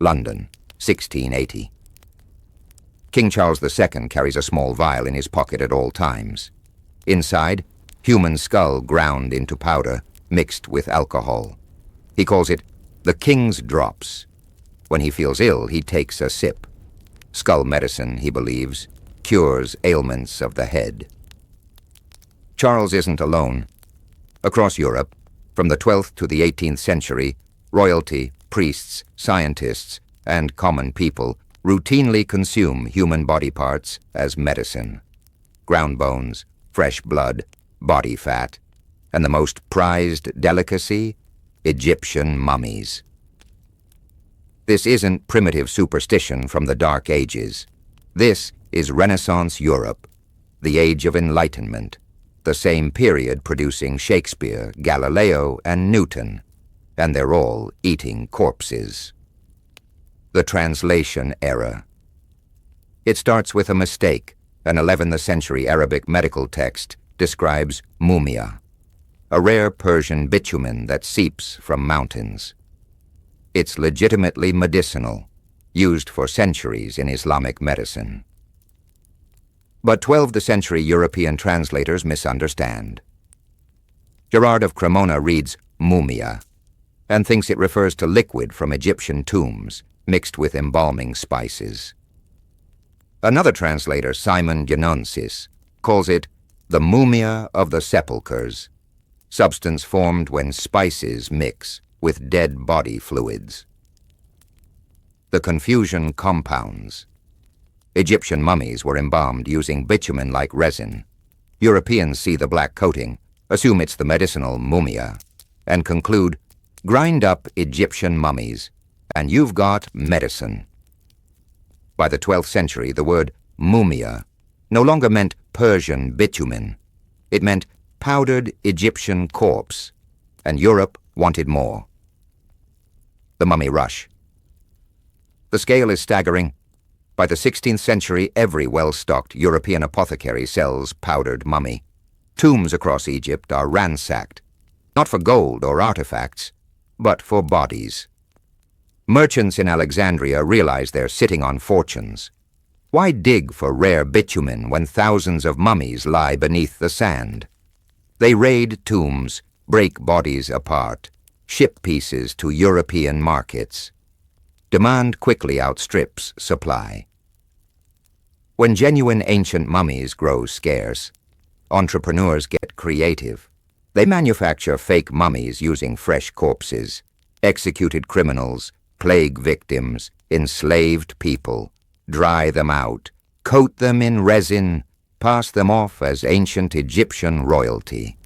London, 1680. King Charles II carries a small vial in his pocket at all times. Inside, human skull ground into powder, mixed with alcohol. He calls it the King's Drops. When he feels ill, he takes a sip. Skull medicine, he believes, cures ailments of the head. Charles isn't alone. Across Europe, from the 12th to the 18th century, royalty, priests, scientists, and common people routinely consume human body parts as medicine. Ground bones, fresh blood, body fat, and the most prized delicacy, Egyptian mummies. This isn't primitive superstition from the Dark Ages. This is Renaissance Europe, the Age of Enlightenment, the same period producing Shakespeare, Galileo, and Newton, and they're all eating corpses. The translation error. It starts with a mistake. An 11th century Arabic medical text describes mumia, a rare Persian bitumen that seeps from mountains. It's legitimately medicinal, used for centuries in Islamic medicine. But 12th century European translators misunderstand. Gerard of Cremona reads mumia and thinks it refers to liquid from Egyptian tombs mixed with embalming spices. Another translator, Simon Genonsis, calls it the mumia of the sepulchres, substance formed when spices mix with dead body fluids. The confusion compounds. Egyptian mummies were embalmed using bitumen-like resin. Europeans see the black coating, assume it's the medicinal mumia, and conclude, grind up Egyptian mummies, and you've got medicine. By the 12th century, the word mumia no longer meant Persian bitumen. It meant powdered Egyptian corpse, and Europe wanted more. The mummy rush. The scale is staggering. By the 16th century, every well-stocked European apothecary sells powdered mummy. Tombs across Egypt are ransacked, not for gold or artifacts, but for bodies. Merchants in Alexandria realize they're sitting on fortunes. Why dig for rare bitumen when thousands of mummies lie beneath the sand? They raid tombs, break bodies apart, ship pieces to European markets. Demand quickly outstrips supply. When genuine ancient mummies grow scarce, entrepreneurs get creative. They manufacture fake mummies using fresh corpses, executed criminals, plague victims, enslaved people, dry them out, coat them in resin, pass them off as ancient Egyptian royalty.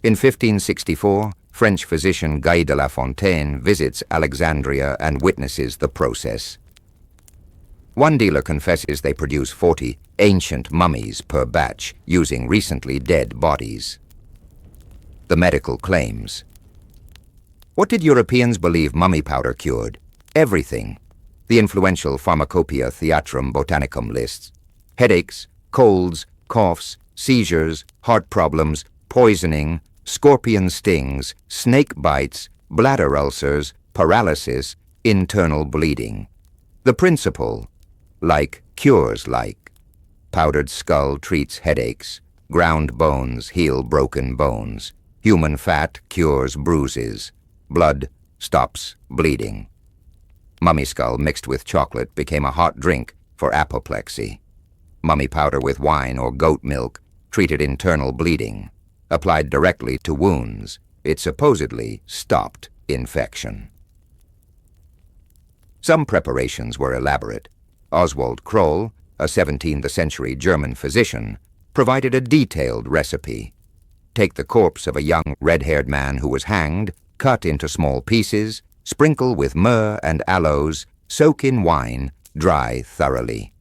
In 1564, French physician Guy de la Fontaine visits Alexandria and witnesses the process. One dealer confesses they produce 40 ancient mummies per batch using recently dead bodies. The medical claims. What did Europeans believe mummy powder cured? Everything. The influential Pharmacopoeia Theatrum Botanicum lists headaches, colds, coughs, seizures, heart problems, poisoning, scorpion stings, snake bites, bladder ulcers, paralysis, internal bleeding. The principle, like cures like. Powdered skull treats headaches, ground bones heal broken bones, human fat cures bruises, blood stops bleeding. Mummy skull mixed with chocolate became a hot drink for apoplexy. Mummy powder with wine or goat milk treated internal bleeding. Applied directly to wounds, it supposedly stopped infection. Some preparations were elaborate. Oswald Kroll, a 17th century German physician, provided a detailed recipe. Take the corpse of a young red-haired man who was hanged, cut into small pieces, sprinkle with myrrh and aloes, soak in wine, dry thoroughly.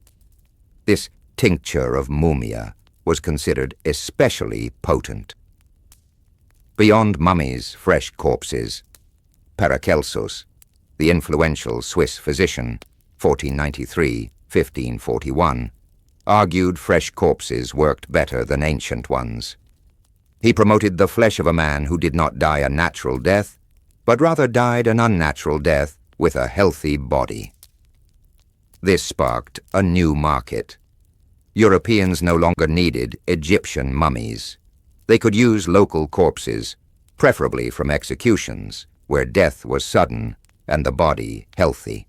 This tincture of mumia was considered especially potent. Beyond mummies, fresh corpses, Paracelsus, the influential Swiss physician, 1493-1541, argued fresh corpses worked better than ancient ones. He promoted the flesh of a man who did not die a natural death, but rather died an unnatural death with a healthy body. This sparked a new market. Europeans no longer needed Egyptian mummies. They could use local corpses, preferably from executions, where death was sudden and the body healthy.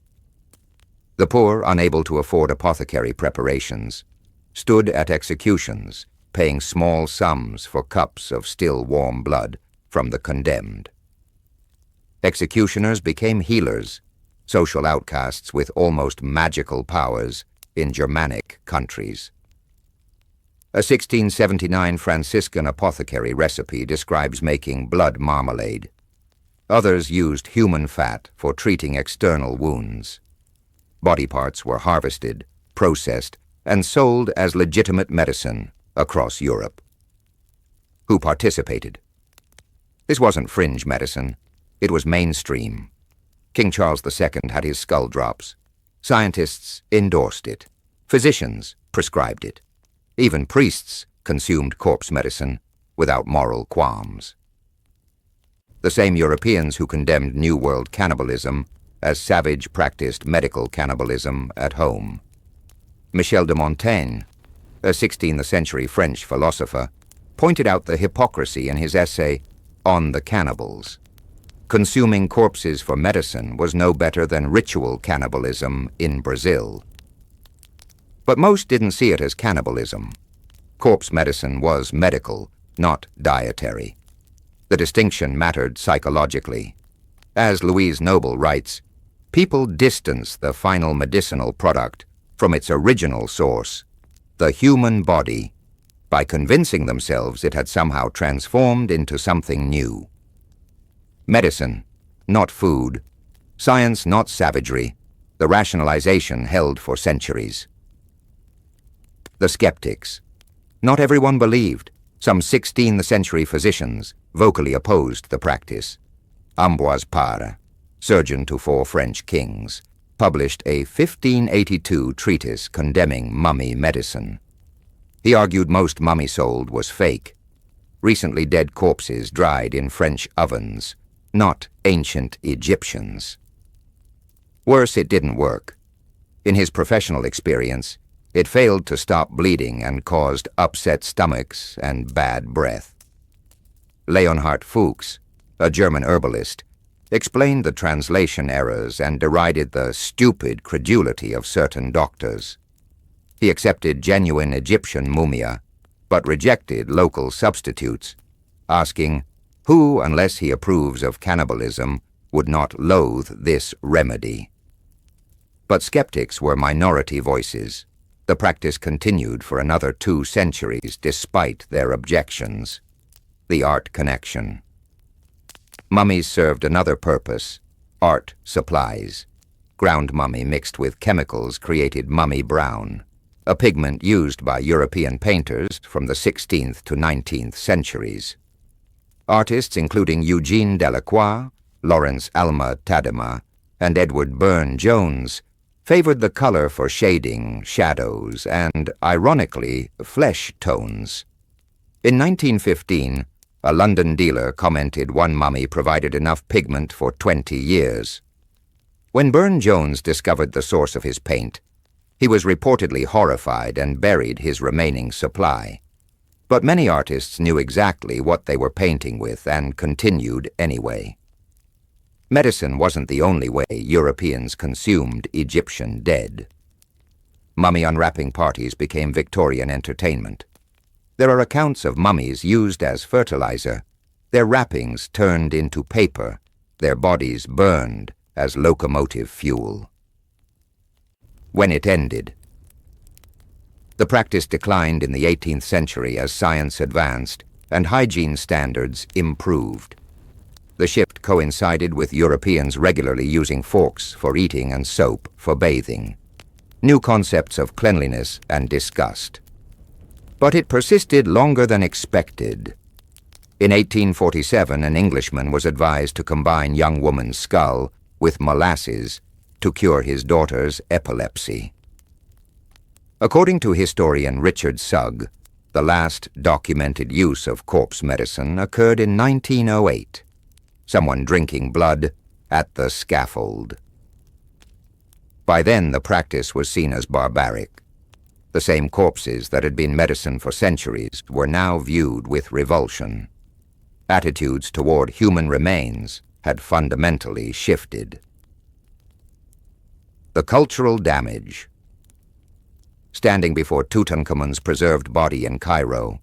The poor, unable to afford apothecary preparations, stood at executions, paying small sums for cups of still warm blood from the condemned. Executioners became healers, social outcasts with almost magical powers in Germanic countries. A 1679 Franciscan apothecary recipe describes making blood marmalade. Others used human fat for treating external wounds. Body parts were harvested, processed, and sold as legitimate medicine across Europe. Who participated? This wasn't fringe medicine. It was mainstream. King Charles II had his skull drops. Scientists endorsed it. Physicians prescribed it. Even priests consumed corpse medicine without moral qualms. The same Europeans who condemned New World cannibalism as savage practiced medical cannibalism at home. Michel de Montaigne, a 16th century French philosopher, pointed out the hypocrisy in his essay On the Cannibals. Consuming corpses for medicine was no better than ritual cannibalism in Brazil. But most didn't see it as cannibalism. Corpse medicine was medical, not dietary. The distinction mattered psychologically. As Louise Noble writes, people distance the final medicinal product from its original source, the human body, by convincing themselves it had somehow transformed into something new. Medicine, not food. Science, not savagery. The rationalization held for centuries. The skeptics. Not everyone believed. Some 16th century physicians vocally opposed the practice. Ambroise Paré, surgeon to 4 French kings, published a 1582 treatise condemning mummy medicine. He argued most mummy sold was fake. Recently dead corpses dried in French ovens, not ancient Egyptians. Worse, it didn't work. In his professional experience, it failed to stop bleeding and caused upset stomachs and bad breath. Leonhard Fuchs, a German herbalist, explained the translation errors and derided the stupid credulity of certain doctors. He accepted genuine Egyptian mumia, but rejected local substitutes, asking, who, unless he approves of cannibalism, would not loathe this remedy? But skeptics were minority voices. The practice continued for another 2 centuries despite their objections. The art connection. Mummies served another purpose, art supplies. Ground mummy mixed with chemicals created mummy brown, a pigment used by European painters from the 16th to 19th centuries. Artists including Eugene Delacroix, Lawrence Alma Tadema, and Edward Burne-Jones favored the color for shading, shadows, and, ironically, flesh tones. In 1915, a London dealer commented one mummy provided enough pigment for 20 years. When Burne-Jones discovered the source of his paint, he was reportedly horrified and buried his remaining supply. But many artists knew exactly what they were painting with and continued anyway. Medicine wasn't the only way Europeans consumed Egyptian dead. Mummy unwrapping parties became Victorian entertainment. There are accounts of mummies used as fertilizer, their wrappings turned into paper, their bodies burned as locomotive fuel. When it ended. The practice declined in the 18th century as science advanced and hygiene standards improved. The shift coincided with Europeans regularly using forks for eating and soap for bathing. New concepts of cleanliness and disgust. But it persisted longer than expected. In 1847, an Englishman was advised to combine young woman's skull with molasses to cure his daughter's epilepsy. According to historian Richard Sugg, the last documented use of corpse medicine occurred in 1908. Someone drinking blood at the scaffold. By then, the practice was seen as barbaric. The same corpses that had been medicine for centuries were now viewed with revulsion. Attitudes toward human remains had fundamentally shifted. The cultural damage. Standing before Tutankhamun's preserved body in Cairo,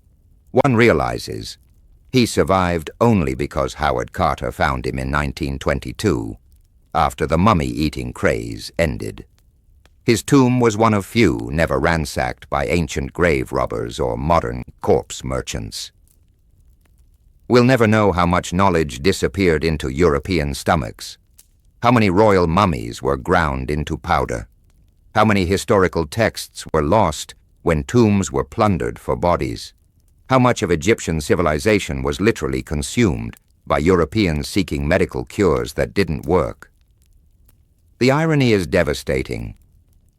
one realizes he survived only because Howard Carter found him in 1922, after the mummy-eating craze ended. His tomb was one of few never ransacked by ancient grave robbers or modern corpse merchants. We'll never know how much knowledge disappeared into European stomachs, how many royal mummies were ground into powder, how many historical texts were lost when tombs were plundered for bodies, how much of Egyptian civilization was literally consumed by Europeans seeking medical cures that didn't work. The irony is devastating.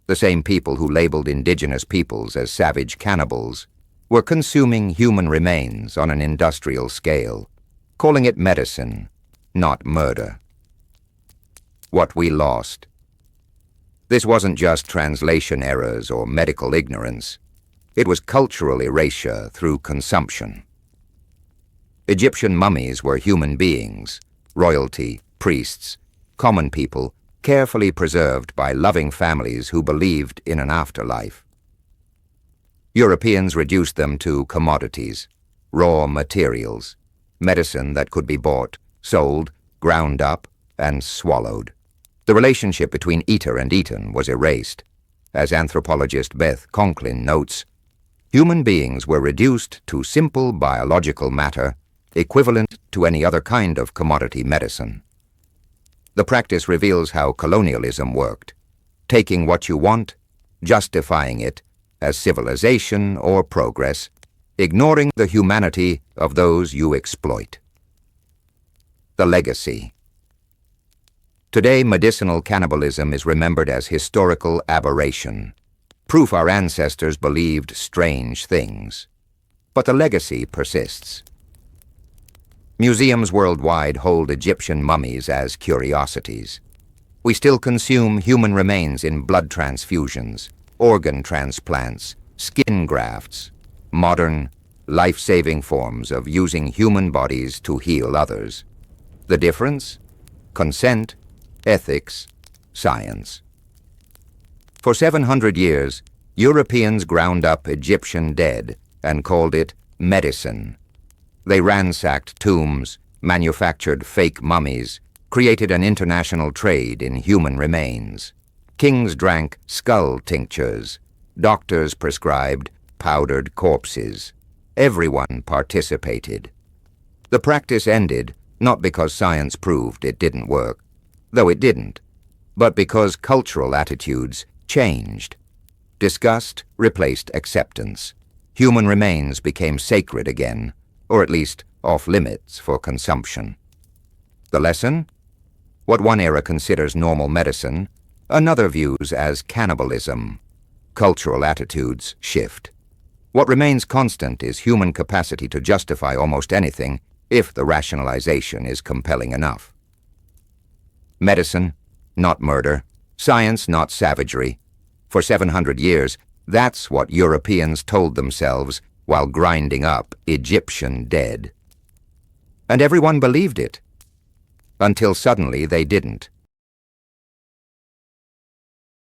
The same people who labeled indigenous peoples as savage cannibals were consuming human remains on an industrial scale, calling it medicine, not murder. What we lost. This wasn't just translation errors or medical ignorance. It was cultural erasure through consumption. Egyptian mummies were human beings, royalty, priests, common people, carefully preserved by loving families who believed in an afterlife. Europeans reduced them to commodities, raw materials, medicine that could be bought, sold, ground up, and swallowed. The relationship between eater and eaten was erased. As anthropologist Beth Conklin notes, human beings were reduced to simple biological matter equivalent to any other kind of commodity medicine. The practice reveals how colonialism worked, taking what you want, justifying it as civilization or progress, ignoring the humanity of those you exploit. The legacy. Today, medicinal cannibalism is remembered as historical aberration, proof our ancestors believed strange things. But the legacy persists. Museums worldwide hold Egyptian mummies as curiosities. We still consume human remains in blood transfusions, organ transplants, skin grafts, modern, life-saving forms of using human bodies to heal others. The difference? Consent, ethics, science. For 700 years, Europeans ground up Egyptian dead and called it medicine. They ransacked tombs, manufactured fake mummies, created an international trade in human remains. Kings drank skull tinctures. Doctors prescribed powdered corpses. Everyone participated. The practice ended not because science proved it didn't work, though it didn't, but because cultural attitudes changed. Disgust replaced acceptance. Human remains became sacred again, or at least off-limits for consumption. The lesson? What one era considers normal medicine, another views as cannibalism. Cultural attitudes shift. What remains constant is human capacity to justify almost anything if the rationalization is compelling enough. Medicine, not murder. Science, not savagery. For 700 years, that's what Europeans told themselves while grinding up Egyptian dead. And everyone believed it. Until suddenly they didn't.